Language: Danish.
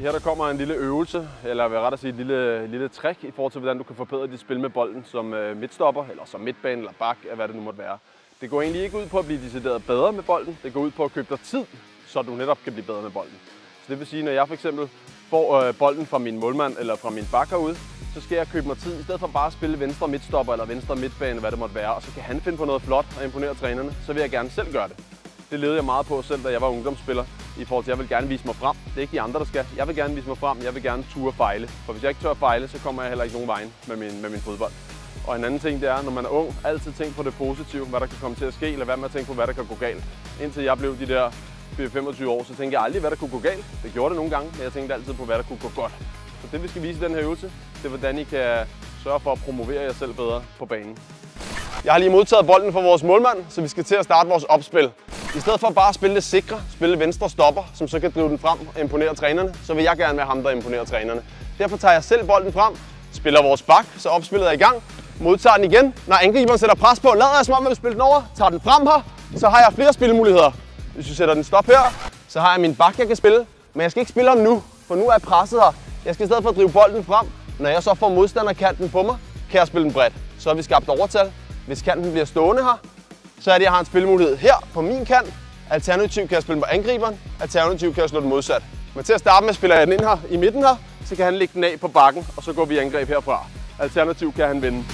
Her der kommer en lille øvelse, eller jeg vil ret at sige et lille trick i forhold til, hvordan du kan forbedre dit spil med bolden som midtstopper, eller som midtbane, eller bak, hvad det nu måtte være. Det går egentlig ikke ud på at blive decideret bedre med bolden, det går ud på at købe dig tid, så du netop kan blive bedre med bolden. Så det vil sige, når jeg for eksempel får bolden fra min målmand eller fra min bak herude, så skal jeg købe mig tid, i stedet for bare at spille venstre midtstopper eller venstre midtbane, hvad det måtte være, og så kan han finde på noget flot og imponere trænerne, så vil jeg gerne selv gøre det. Det levede jeg meget på selv, da jeg var ungdomsspiller, i forhold til, at jeg vil gerne vise mig frem. Det er ikke de andre, der skal. Jeg vil gerne vise mig frem, jeg vil gerne ture fejle. For hvis jeg ikke tør fejle, så kommer jeg heller ikke nogen vejen med min fodbold. Og en anden ting, det er, når man er ung, altid tænk på det positive, hvad der kan komme til at ske, eller hvad med at tænke på, hvad der kan gå galt. Indtil jeg blev de der 25 år, så tænkte jeg aldrig, hvad der kunne gå galt. Det gjorde det nogle gange, men jeg tænkte altid på, hvad der kunne gå godt. Så det, vi skal vise i den her øvelse, det er, hvordan I kan sørge for at promovere jer selv bedre på banen. Jeg har lige modtaget bolden fra vores målmand, så vi skal til at starte vores opspil. I stedet for bare at spille det sikre, spille venstre stopper, som så kan drive den frem og imponere trænerne, så vil jeg gerne være ham, der imponerer trænerne. Derfor tager jeg selv bolden frem, spiller vores bak, så opspillet er i gang, modtager den igen. Når angriberen sætter pres på, lader jeg som om, jeg vil spille den over, tager den frem her, så har jeg flere spillemuligheder. Hvis vi sætter den stop her, så har jeg min bak, jeg kan spille, men jeg skal ikke spille ham nu, for nu er jeg presset her. Jeg skal i stedet for at drive bolden frem. Når jeg så får modstanderkanten på mig, kan jeg spille den bredt. Så har vi skabt overtal. Hvis kanten bliver stående her, så er det, at jeg har en spillemulighed her på min kant. Alternativt kan jeg spille på angriberen. Alternativt kan jeg slå den modsat. Men til at starte med spiller jeg den ind her i midten her, så kan han lægge den af på bakken, og så går vi i angreb herfra. Alternativt kan han vende.